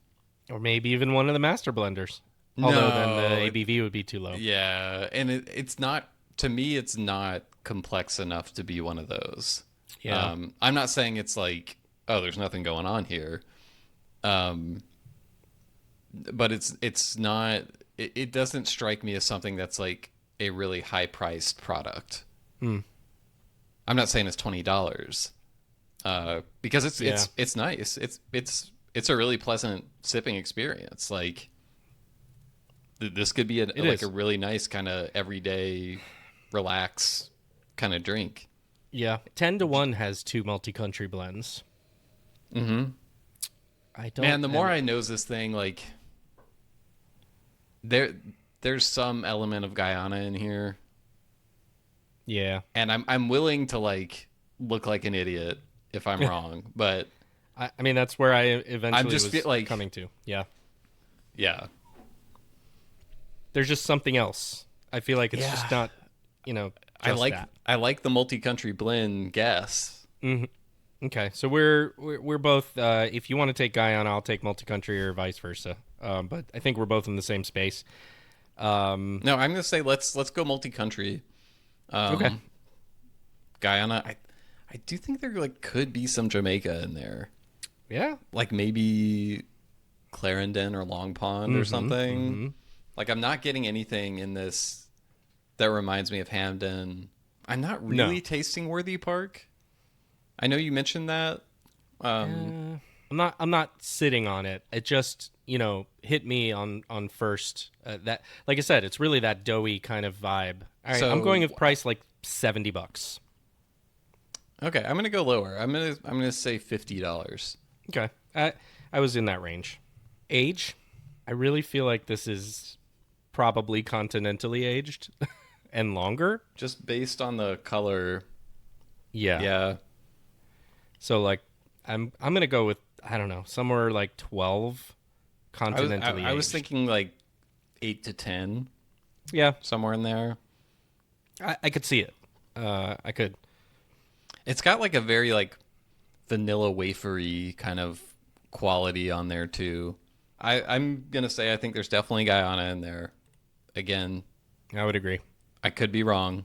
Or maybe even one of the master blenders. Although then the ABV would be too low. Yeah, and it's not, to me, it's not complex enough to be one of those. Yeah. I'm not saying it's like, oh, there's nothing going on here. But it's not, it doesn't strike me as something that's like a really high priced product. I'm not saying it's $20. Because it's nice. It's a really pleasant sipping experience. Like this could be a really nice kind of everyday relax kind of drink. Yeah. 10-1 has 2 multi-country blends. Mm-hmm. I don't. Man, the more I knows this thing, like there's some element of Guyana in here, Yeah. and I'm willing to like look like an idiot if I'm wrong, but I mean, that's where I eventually just was feel like- coming to. Yeah. yeah. There's just something else. I feel like it's just not, just that. I like the multi-country blend guess. Okay, so we're both. If you want to take Guyana, I'll take multi-country, or vice versa. But I think we're both in the same space. No, I'm gonna say let's go multi-country. Okay. Guyana, I do think there like could be some Jamaica in there, Yeah. like maybe Clarendon or Long Pond or something. Like I'm not getting anything in this that reminds me of Hamden. I'm not really tasting Worthy Park. I know you mentioned that. I'm not sitting on it. It just hit me on first. That, like I said, it's really that doughy kind of vibe. All right, So- I'm going with price like $70. Okay, I'm gonna go lower. I'm gonna say $50. Okay, I was in that range. Age, I really feel like this is probably continentally aged and longer. Just based on the color. Yeah. Yeah. So like, I'm gonna go with, I don't know, somewhere like 12 continentally I was aged. thinking like 8 to 10, Yeah, somewhere in there. I could see it. I could. It's got like a very like vanilla wafery kind of quality on there too. I'm gonna say I think there's definitely Guyana in there. Again, I would agree. I could be wrong.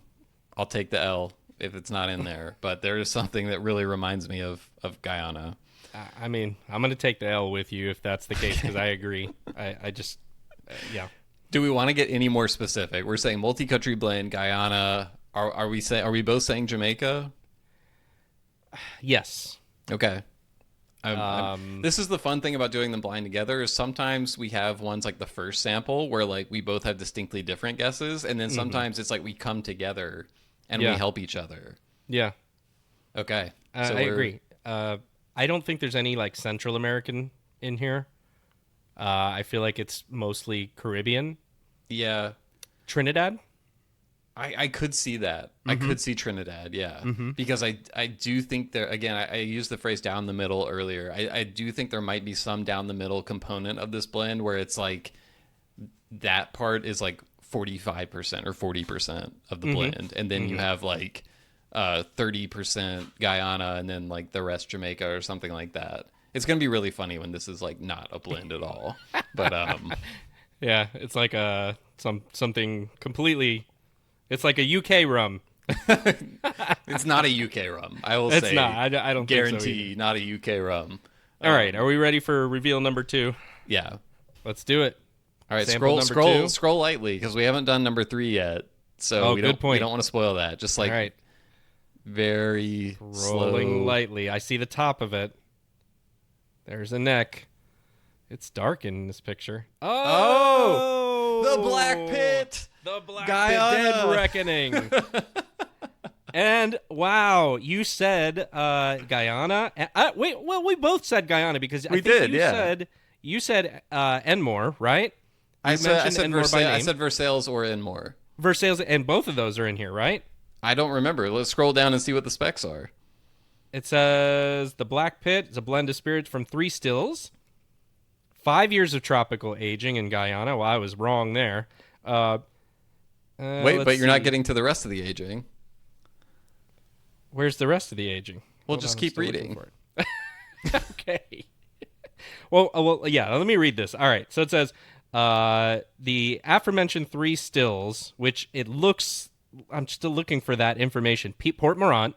I'll take the L if it's not in there. But there is something that really reminds me of Guyana. I mean, I'm gonna take the L with you if that's the case, because I agree. I just, yeah. Do we want to get any more specific? We're saying multi-country blend, Guyana. Are we both saying Jamaica? Yes. Okay. This is the fun thing about doing them blind together is sometimes we have ones like the first sample where like we both have distinctly different guesses, and then sometimes it's like we come together and we help each other. Yeah. Okay. I agree. I don't think there's any like Central American in here. I feel like it's mostly Caribbean. Yeah. Trinidad? I could see that. I could see Trinidad, yeah. Because I do think there, again, I used the phrase down the middle earlier. I do think there might be some down the middle component of this blend where it's like that part is like 45% or 40% of the blend. And then you have like 30% Guyana and then like the rest Jamaica or something like that. It's going to be really funny when this is like not a blend at all. But Yeah, it's like something completely. It's like a UK rum. it's not a UK rum. I will It's say. not. I don't guarantee think so not a UK rum. All right, are we ready for reveal number 2? Yeah. Let's do it. All right, Sample scroll lightly because we haven't done number 3 yet. So we don't want to spoil that. Just like all right. Very rolling slow. lightly. I see the top of it. There's a neck. It's dark in this picture. Oh, the Black Pit. The Black Guyana. Pit Dead Reckoning. And wow, you said Guyana. Wait, well, we both said Guyana because I think you said Enmore, right? I said Enmore by name. I said Versailles or Enmore. Versailles, and both of those are in here, right? I don't remember. Let's scroll down and see what the specs are. It says the Black Pit is a blend of spirits from 3 stills. 5 years of tropical aging in Guyana. Well, I was wrong there. Wait, but you're not getting to the rest of the aging. Where's the rest of the aging? Well, just keep reading. Okay. Well, yeah, let me read this. All right. So it says the aforementioned 3 stills, which it looks, I'm still looking for that information. Port Mourant,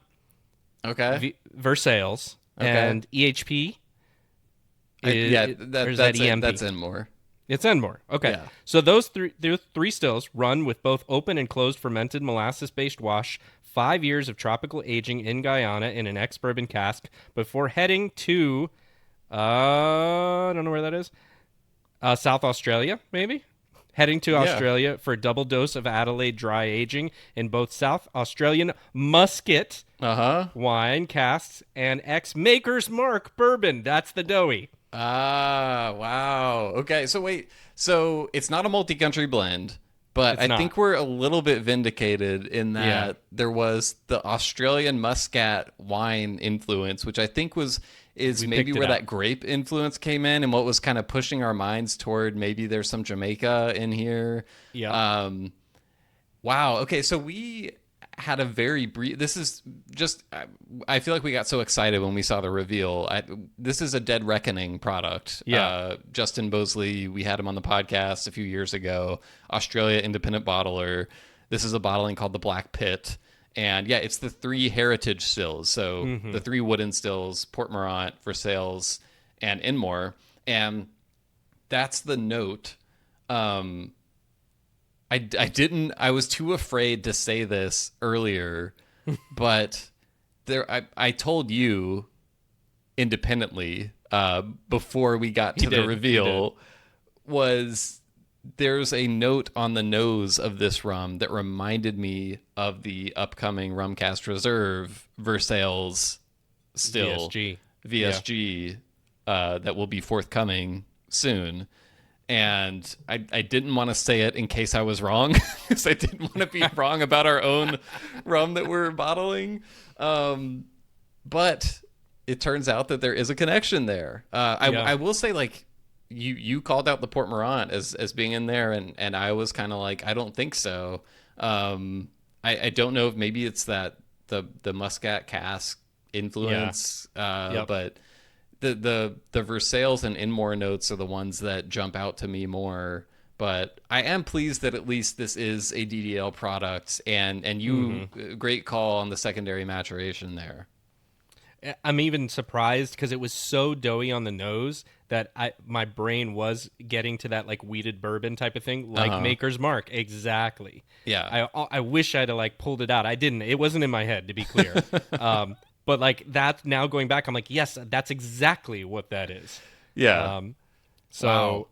okay, Versailles, okay, and EHP. That's EMP? That's Enmore. It's Enmore. Okay. Yeah. So those three stills run with both open and closed fermented molasses-based wash, 5 years of tropical aging in Guyana in an ex-bourbon cask before heading to, I don't know where that is, South Australia, maybe? Heading to Australia for a double dose of Adelaide dry aging in both South Australian muscat wine casks and ex-Maker's Mark bourbon. That's the doughy. Ah, wow. Okay, so wait. So it's not a multi-country blend, but I think we're a little bit vindicated in that there was the Australian muscat wine influence, which I think is maybe where that grape influence came in and what was kind of pushing our minds toward maybe there's some Jamaica in here. Yeah. Wow. Okay, so we had a very brief. This is just. I feel like we got so excited when we saw the reveal. This is a Dead Reckoning product. Yeah. Justin Bosley, we had him on the podcast a few years ago. Australia independent bottler. This is a bottling called the Black Pit, and yeah, it's the 3 heritage stills. So the 3 wooden stills: Port Mourant, Versailles, and Enmore, and that's the note. I was too afraid to say this earlier, but I told you independently before we got to the reveal was there's a note on the nose of this rum that reminded me of the upcoming Rumcast Reserve Versailles still VSG that will be forthcoming soon. And I didn't want to say it in case I was wrong, because I didn't want to be wrong about our own rum that we're bottling. But it turns out that there is a connection there. I will say, like, you called out the Port Mourant as being in there, and I was kind of like, I don't think so. I don't know if maybe it's that the Muscat cask influence, but the Versailles and Enmore notes are the ones that jump out to me more. But I am pleased that at least this is a DDL product, and you great call on the secondary maturation there. I'm even surprised because it was so doughy on the nose that my brain was getting to that like weeded bourbon type of thing, like Maker's Mark. Exactly. Yeah. I wish I'd have like pulled it out. I didn't. It wasn't in my head, to be clear. But like that, now going back, I'm like, yes, that's exactly what that is. Yeah. So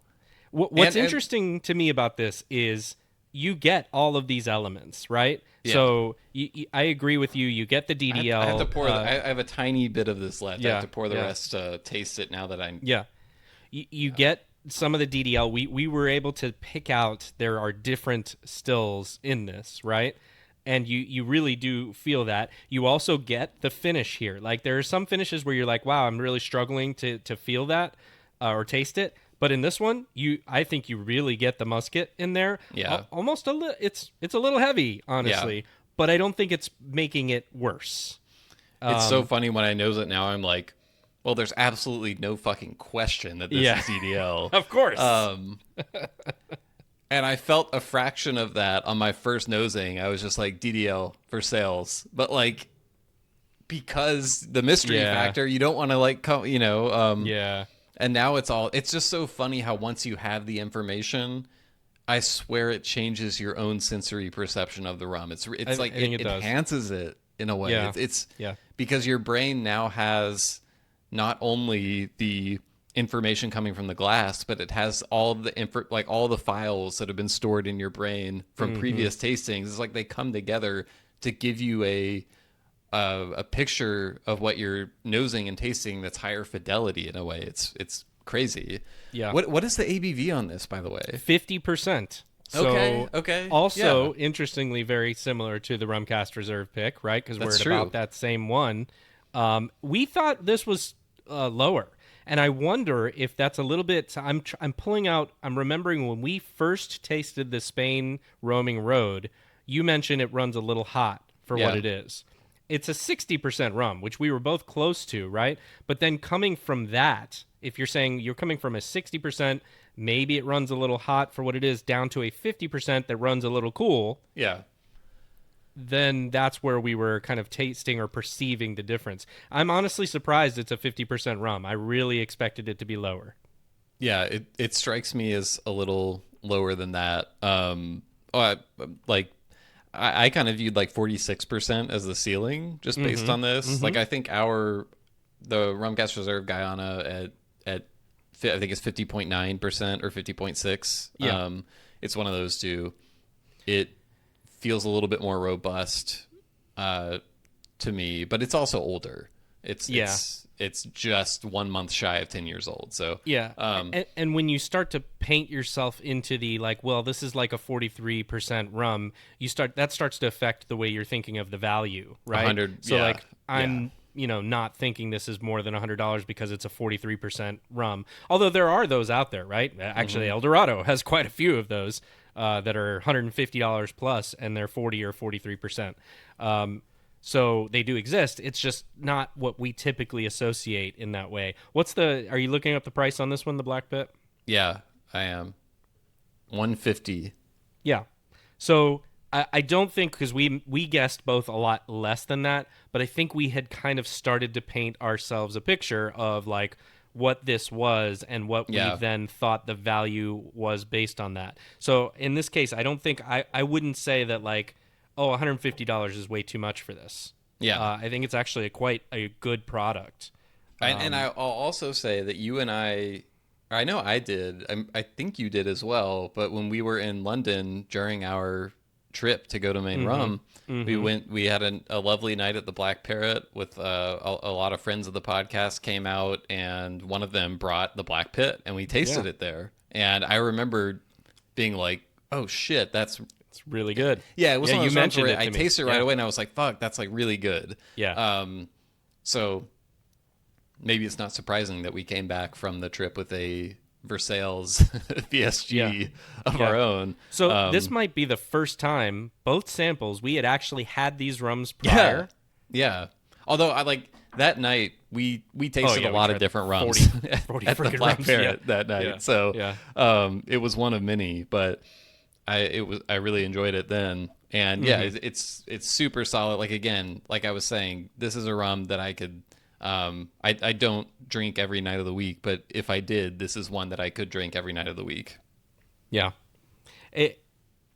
what's interesting to me about this is you get all of these elements, right? Yeah. So I agree with you. You get the DDL. I have to pour. I have a tiny bit of this left. I have to pour the rest. Taste it now that I'm. Yeah. You get some of the DDL, we were able to pick out there are different stills in this, right? And you really do feel that. You also get the finish here. Like there are some finishes where you're like, wow, I'm really struggling to feel that or taste it. But in this one, I think you really get the musket in there. Yeah. Almost it's a little heavy, honestly. Yeah. But I don't think it's making it worse. It's so funny when I knows it now. I'm like, well, there's absolutely no fucking question that this is DDL. Of course. And I felt a fraction of that on my first nosing. I was just like, DDL for sales. But like, because the mystery factor, you don't want to like, yeah. And now it's just so funny how once you have the information, I swear it changes your own sensory perception of the rum. It's like it enhances it in a way. Yeah. It's because your brain now has not only the information coming from the glass, but it has all the all the files that have been stored in your brain from previous tastings. It's like they come together to give you a picture of what you're nosing and tasting that's higher fidelity in a way. It's crazy. Yeah. What is the ABV on this, by the way? 50%. So okay. Also, interestingly, very similar to the Rumcast Reserve pick, right? Because we're at about that same one. We thought this was lower. And I wonder if that's a little bit. I'm remembering when we first tasted the Spain Roaming Road, you mentioned it runs a little hot for what it is. It's a 60% rum, which we were both close to, right? But then coming from that, if you're saying you're coming from a 60%, maybe it runs a little hot for what it is, down to a 50% that runs a little cool. Yeah. Then that's where we were kind of tasting or perceiving the difference. I'm honestly surprised it's a 50% rum. I really expected it to be lower. Yeah, it strikes me as a little lower than that. I kind of viewed like 46% as the ceiling just based on this. Like I think the Rumcast Reserve Guyana at I think it's 50.9% or 50.6. Yeah. It's one of those two. It feels a little bit more robust to me, but it's also older. It's just 1 month shy of 10 years old. So and when you start to paint yourself into the like, well, this is like a 43% rum, that starts to affect the way you're thinking of the value, right? 100. So like I'm not thinking this is more than $100 because it's a 43% rum. Although there are those out there, right? Actually, El Dorado has quite a few of those that are $150 plus, and they're 40 or 43%. So they do exist. It's just not what we typically associate in that way. Are you looking up the price on this one, the Black Pit? Yeah, I am. $150. Yeah. So I don't think, because we guessed both a lot less than that, but I think we had kind of started to paint ourselves a picture of like what this was and what we then thought the value was based on that. So in this case, I don't think I wouldn't say that like, oh, $150 is way too much for this. Yeah. I think it's actually quite a good product. And I'll also say that you and I know I did, I think you did as well, but when we were in London during our trip to go to Main Rum, we had a lovely night at the Black Parrot with a lot of friends of the podcast came out, and one of them brought the Black Pit, and we tasted it there. And I remember being like, oh shit, it's really good. Yeah, it was you mentioned it. I tasted it right away, and I was like, fuck, that's like really good. Yeah. So maybe it's not surprising that we came back from the trip with a Versailles VSG of our own. So this might be the first time both samples we had actually had these rums prior. Yeah. Although I like that night we tasted a lot of different rums 40 at the Black rums, Parrot that night. Yeah. So it was one of many, but I really enjoyed it then. And it's super solid. Like again, like I was saying, this is a rum that I could I don't drink every night of the week, but if I did, this is one that I could drink every night of the week. Yeah.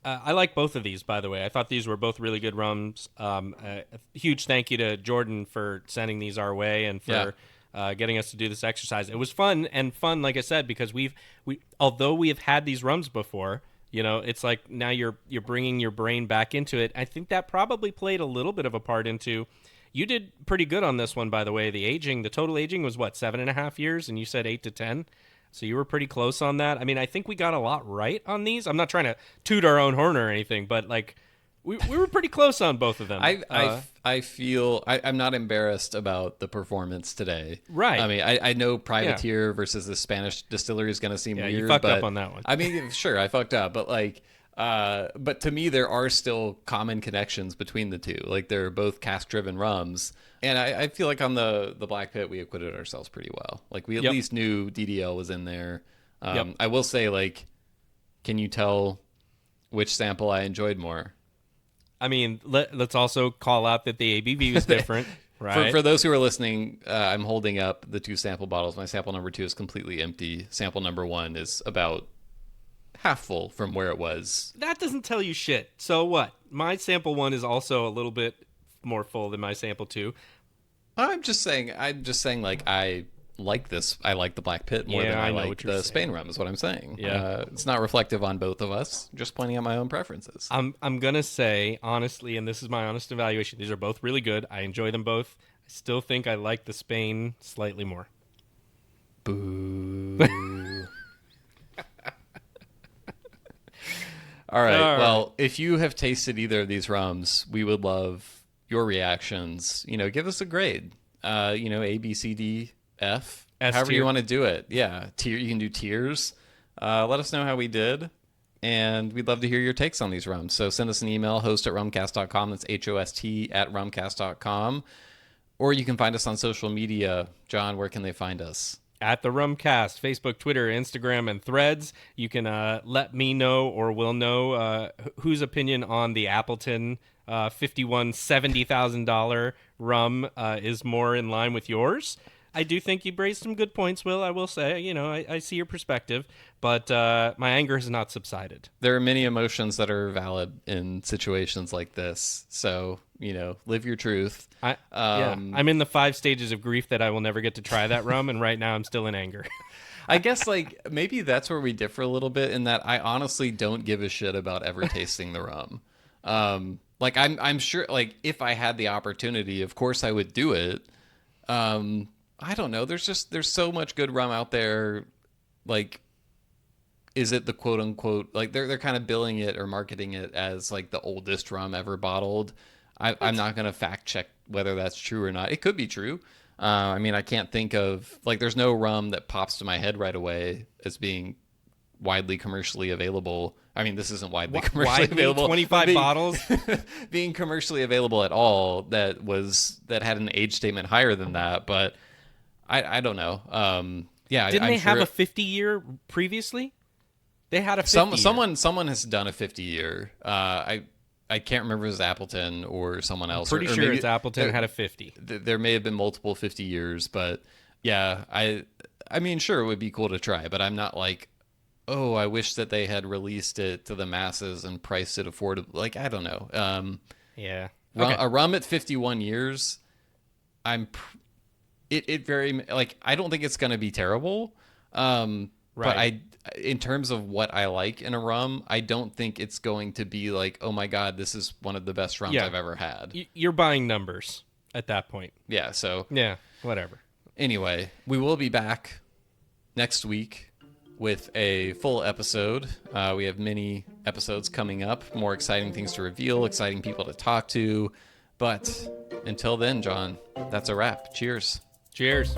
I like both of these, by the way. I thought these were both really good rums. A huge thank you to Jordan for sending these our way and for getting us to do this exercise. It was fun, like I said, because although we have had these rums before, it's like now you're bringing your brain back into it. I think that probably played a little bit of a part into. You did pretty good on this one, by the way. The total aging was what, 7.5 years, and you said 8 to 10. So you were pretty close on that. I mean, I think we got a lot right on these. I'm not trying to toot our own horn or anything, but like we were pretty close on both of them. I feel I'm not embarrassed about the performance today. Right. I mean, I know Privateer versus the Spanish distillery is going to seem weird. You fucked but, up on that one. I mean, sure, I fucked up, but like, but to me, there are still common connections between the two. Like they're both cask-driven rums, and I feel like on the Black Pit we acquitted ourselves pretty well. Like we at least knew DDL was in there. I will say, like, can you tell which sample I enjoyed more? I mean, let's also call out that the ABV is different, right? For those who are listening, I'm holding up the 2 sample bottles. My sample number 2 is completely empty. Sample number 1 is about half full from where it was. That doesn't tell you shit. So what? My sample 1 is also a little bit more full than my sample 2. I'm just saying, like, I like this. I like the Black Pit more than I like the Spain Rum, is what I'm saying. Yeah. It's not reflective on both of us, just pointing out my own preferences. I'm going to say, honestly, and this is my honest evaluation, these are both really good. I enjoy them both. I still think I like the Spain slightly more. Boo. All right. Well, if you have tasted either of these rums, we would love your reactions. You know, give us a grade. A, B, C, D, F. However you want to do it. Yeah. You can do tiers. Let us know how we did. And we'd love to hear your takes on these rums. So send us an email, host@rumcast.com. That's HOST@rumcast.com. Or you can find us on social media. John, where can they find us? At the Rumcast, Facebook, Twitter, Instagram, and Threads. You can let me know, or we'll know whose opinion on the Appleton $70,000 rum is more in line with yours. I do think you raised some good points, Will. I will say, I see your perspective, but my anger has not subsided. There are many emotions that are valid in situations like this. So, live your truth. I'm in the 5 stages of grief that I will never get to try that rum, and right now I'm still in anger. I guess, like, maybe that's where we differ a little bit, in that I honestly don't give a shit about ever tasting the rum. Like, I'm sure, like, if I had the opportunity, of course I would do it. I don't know. There's so much good rum out there. Like, is it the quote unquote, like they're kind of billing it or marketing it as like the oldest rum ever bottled. I'm not going to fact check whether that's true or not. It could be true. I mean, I can't think of, like, there's no rum that pops to my head right away as being widely commercially available. I mean, this isn't widely commercially available. 25 bottles being commercially available at all that had an age statement higher than that, but I don't know. Didn't they have a 50-year previously? They had a 50 someone has done a 50-year. I can't remember if it was Appleton or someone else. Pretty sure it's Appleton had a 50. There may have been multiple 50 years, but yeah, I mean, sure, it would be cool to try, but I'm not like, oh, I wish that they had released it to the masses and priced it affordably. Like, I don't know. Yeah. Okay. A rum at 51 years, it very, like, I don't think it's going to be terrible. Right. But in terms of what I like in a rum, I don't think it's going to be like, oh my God, this is one of the best rums I've ever had. You're buying numbers at that point. Yeah. So yeah, whatever. Anyway, we will be back next week with a full episode. We have many episodes coming up, more exciting things to reveal, exciting people to talk to. But until then, John, that's a wrap. Cheers. Cheers.